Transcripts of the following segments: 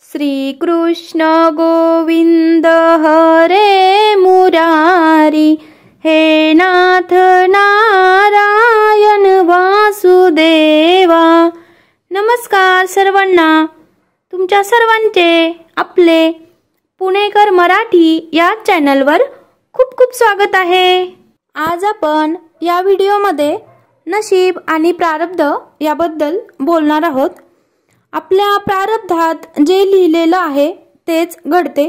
श्री कृष्ण गोविंद हरे मुरारी, हे नाथ नारायण वासुदेवा। नमस्कार सर्वांना, तुमच्या सर्वांचे आपले पुणेकर मराठी या चॅनलवर खूप खूप स्वागत आहे। आज आपण या व्हिडिओमध्ये नशीब आणि प्रारब्ध याबद्दल बोलणार आहोत। आपल्या प्रारब्धात जे लिहिलेलं आहे तेच घडते।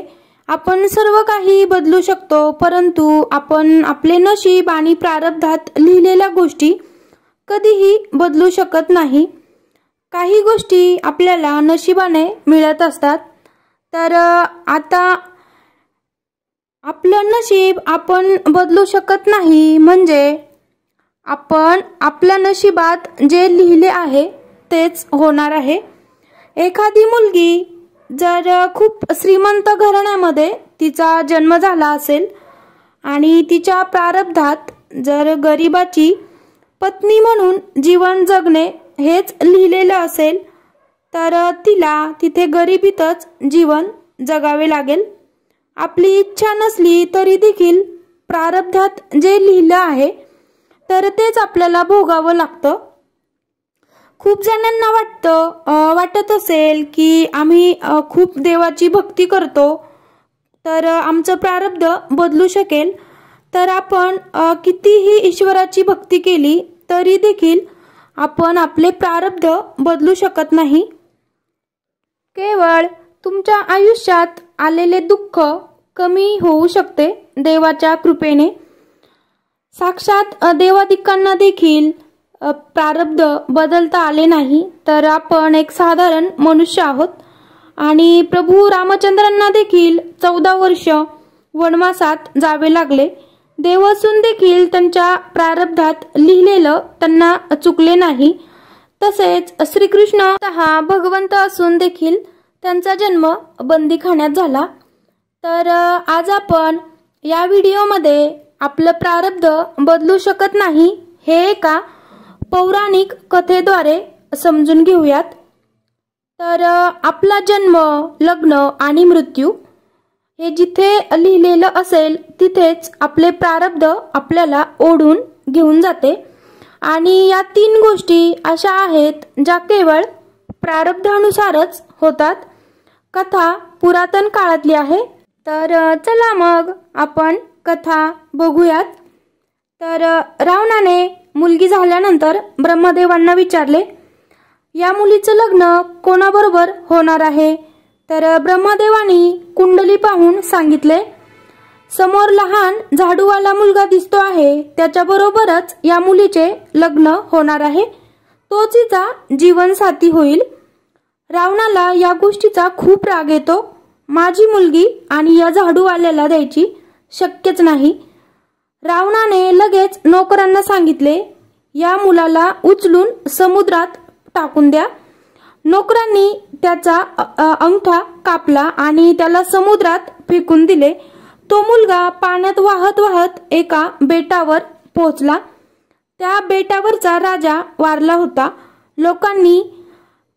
आपण सर्व काही बदलू शकतो, परंतु आपण आपले नशीब आणि प्रारब्धात लिहिलेल्या गोष्टी कधीही बदलू शकत नाही। काही गोष्टी आपल्याला नशिबाने मिळत असतात, तर आता आपलं नशीब आपण बदलू शकत नाही, म्हणजे आपण आपल्या नशिबात जे लिहिले आहे तेच होणार आहे। एखादी मुलगी जर खूप श्रीमंत घराण्यामध्ये तिचा जन्म झाला असेल आणि तिच्या प्रारब्धात जर गरिबाची पत्नी म्हणून जीवन जगणे हेच लिहिलेलं असेल, तर तिला तिथे गरिबीतच जीवन जगावे लागेल। आपली इच्छा नसली तरी देखील प्रारब्धात जे लिहिलं आहे तर तेच आपल्याला भोगावं लागतं। खूप जणांना वाटत असेल की आम्ही खूप देवाची भक्ती करतो तर आमचं प्रारब्ध बदलू शकेल, तर आपण कितीही ईश्वराची भक्ती केली तरी देखील आपण आपले प्रारब्ध बदलू शकत नाही। केवळ तुमच्या आयुष्यात आलेले दुःख कमी होऊ शकते देवाच्या कृपेने। साक्षात देवादिकांना देखील प्रारब्ध बदलता आले नाही, तर आपण एक साधारण मनुष्य आहोत। आणि प्रभू रामचंद्रांना देखील 14 वर्ष वनवासात जावे लागले। देव असून देखील त्यांच्या प्रारब्धात लिहिलेलं त्यांना चुकले नाही। तसेच श्रीकृष्ण स्वतः भगवंत असून देखील त्यांचा जन्म बंदीखान्यात झाला। तर आज आपण या व्हिडिओमध्ये आपलं प्रारब्ध बदलू शकत नाही हे एका पौराणिक कथेद्वारे समजून घेऊयात। तर आपला जन्म, लग्न आणि मृत्यू हे जिथे लिहिलेलं असेल तिथेच आपले प्रारब्ध आपल्याला ओढून घेऊन जाते। आणि या 3 गोष्टी अशा आहेत ज्या केवळ प्रारब्धानुसारच होतात। कथा पुरातन काळातली आहे, तर चला मग आपण कथा बघूयात। तर रावणाने मुलगी झाल्यानंतर ब्रह्मदेवांना विचारले, या मुलीचं लग्न कोणाबरोबर होणार आहे? तर ब्रह्मदेवांनी कुंडली पाहून सांगितले, समोर लहान झाडूवाला मुलगा दिसतो आहे, त्याच्याबरोबरच या मुलीचे लग्न होणार आहे, तोच हिचा जीवनसाथी होईल। रावणाला या गोष्टीचा खूप राग येतो। माझी मुलगी आणि या झाडूवाल्याला द्यायची शक्यच नाही। रावणाने लगेच नोकरांना सांगितले, या मुलाला उचलून समुद्रात टाकून द्या। नोकरांनी त्याचा अंगठा कापला आणि त्याला समुद्रात फेकून दिले। तो मुलगा पाण्यात वाहत वाहत एका बेटावर पोहोचला। त्या बेटावरचा राजा वारला होता। लोकांनी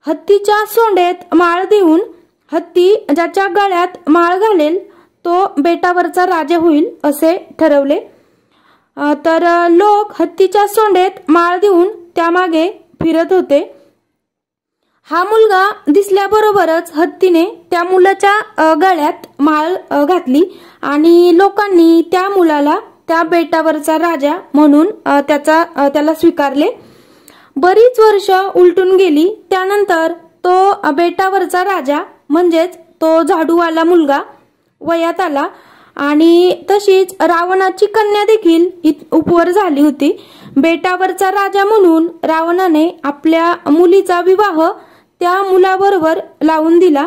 हत्तीच्या सोंडेत माळ देऊन हत्ती ज्याच्या गळ्यात माळ घालेल तो बेटावरचा राजा होईल असे ठरवले। तर लोक हत्तीच्या सोंडेत माळ देऊन त्यामागे फिरत होते। हा मुलगा दिसल्याबरोबरच हत्तीने त्या मुलाच्या गळ्यात माळ घातली आणि लोकांनी त्या मुलाला त्या बेटावरचा राजा म्हणून त्याला स्वीकारले। बरीच वर्ष उलटून गेली, त्यानंतर तो बेटावरचा राजा म्हणजेच तो झाडूवाला मुलगा वयात आला आणि तशीच रावणाची कन्या देखील उपवर झाली होती। बेटावरचा राजा म्हणून रावणाने आपल्या मुलीचा विवाह त्या मुलाबरोबर लावून दिला।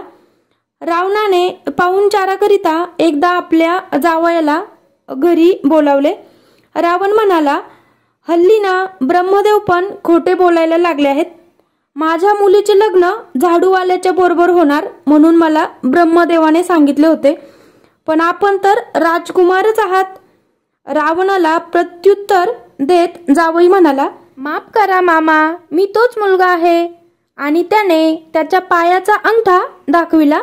रावणाने पाहुणचाराकरिता एकदा आपल्या जावयाला घरी बोलावले। रावण म्हणाला, हल्ली ना ब्रह्मदेव पण खोटे बोलायला लागले आहेत। माझ्या मुलीचे लग्न झाडूवाल्याच्या बरोबर होणार म्हणून मला ब्रह्मदेवाने सांगितले होते, पण आपण तर राजकुमारच आहात। रावणाला प्रत्युत्तर देत जावई म्हणाला, माफ करा मामा, मी तोच मुलगा आहे। आणि त्याने त्याच्या पायाचा अंगठा दाखविला।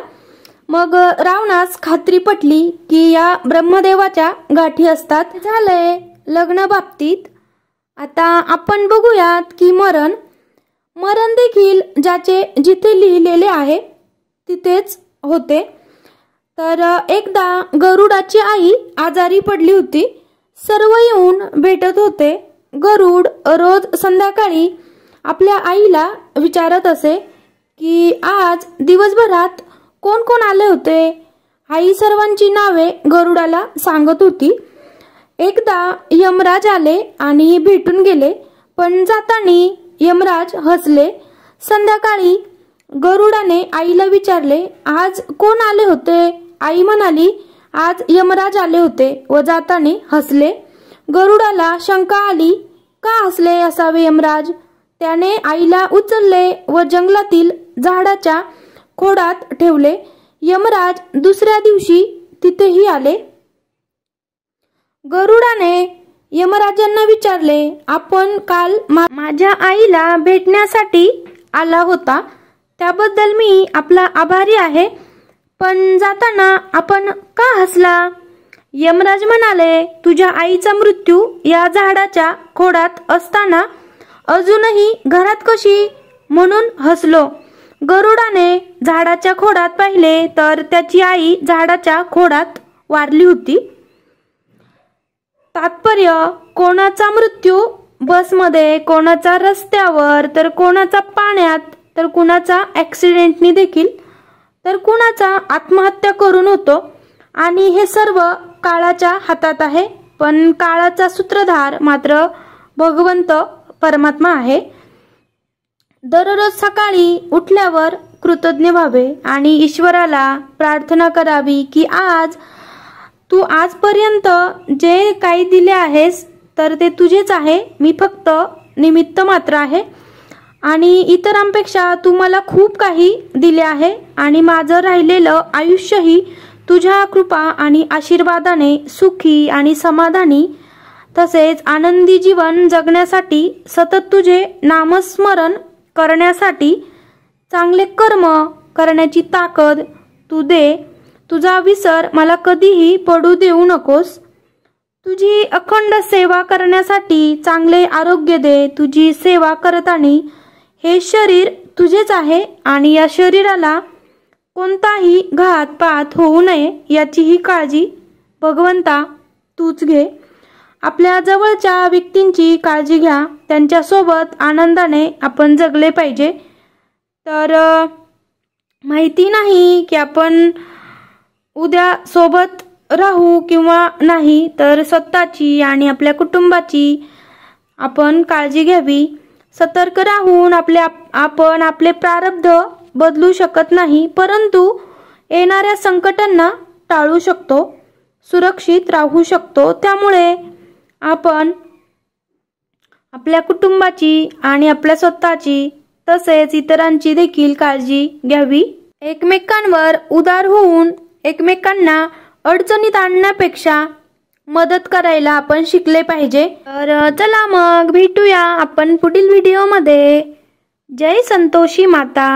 मग रावणास खात्री पटली की या ब्रह्मदेवाच्या गाठी असतात. झालंय लग्न बाबतीत. आता आपण बघूयात की मरण देखील ज्याचे जिथे लिहिलेले आहे तिथेच होते. तर एकदा गरुडाची आई आजारी पडली होती. सर्व येऊन भेटत होते. गरुड रोज संध्याकाळी आपल्या आईला विचारत असे की आज दिवसभरात कोण कोण आले होते. आई सर्वांची नावे गरुडाला सांगत होती. एकदा यमराज आले आणि भेटून गेले, पण जाताना यमराज हसले. संध्याकाळी गरुडाने आईला विचारले, आज कोण आले होते. आई म्हणाली, आज यमराज आले होते व जाताना हसले. गरुडाला शंका आली, का हसले असावे यमराज. त्याने आईला उचलले व जंगलातील झाडाच्या खोडात ठेवले. यमराज दुसऱ्या दिवशी तिथेही आले. गरुडाने यमराजांना विचारले, आपण काल माझ्या आईला भेटण्यासाठी आला होता, त्याबद्दल मी आपला आभारी आहे, पण जाताना आपण का हसला. यमराज म्हणाले, तुझ्या आईचा मृत्यू या झाडाच्या खोडात असताना अजूनही घरात कशी, म्हणून हसलो. गरुडाने झाडाच्या खोडात पाहिले तर त्याची आई झाडाच्या खोडात वारली होती. तात्पर्य, कोणाचा मृत्यू बसमध्ये, कोणाचा रस्त्यावर, तर कोणाचा पाण्यात, तर कुणाचा ॲक्सिडेंटनी देखील, तर कुणाचा आत्महत्या करून होतो. आणि हे सर्व काळाच्या हातात आहे. पण काळाचा सूत्रधार मात्र भगवंत परमात्मा आहे. दररोज सकाळी उठल्यावर कृतज्ञ व्हावे आणि ईश्वराला प्रार्थना करावी की आज तू आजपर्यंत जे काही दिले आहेस तर ते तुझेच आहे, मी फक्त निमित्त मात्र आहे. आणि इतरांपेक्षा तू मला खूप काही दिले आहे आणि माझं राहिलेलं आयुष्यही तुझ्या कृपा आणि आशीर्वादाने सुखी आणि समाधानी तसेच आनंदी जीवन जगण्यासाठी, सतत तुझे नामस्मरण करण्यासाठी, चांगले कर्म करण्याची ताकद तू दे. तुझा विसर मला कधीही पडू देऊ नकोस. तुझी अखंड सेवा करण्यासाठी चांगले आरोग्य दे. तुझी सेवा करताना हे शरीर तुझेच आहे आणि या शरीराला कोणताही घातपात होऊ नये याचीही काळजी भगवंता तूच घे. आपल्या जवळच्या व्यक्तींची काळजी घ्या. त्यांच्यासोबत आनंदाने आपण जगले पाहिजे. तर माहिती नाही की आपण उद्या सोबत राहू किंवा नाही, तर स्वतःची आणि आपल्या कुटुंबाची आपण काळजी घ्यावी. सतर्क राहून आपण आपले प्रारब्ध बदलू शकत नाही, परंतु येणाऱ्या संकटांना टाळू शकतो, सुरक्षित राहू शकतो. त्यामुळे आपण आपल्या कुटुंबाची आणि आपल्या स्वतःची तसेच इतरांची देखील काळजी घ्यावी. एकमेकांवर उदार होऊन एकमेकांना अडचणीत आणण्यापेक्षा मदत करायला आपण शिकले पाहिजे. तर चला मग भेटूया आपण पुढील व्हिडिओमध्ये. जय संतोषी माता.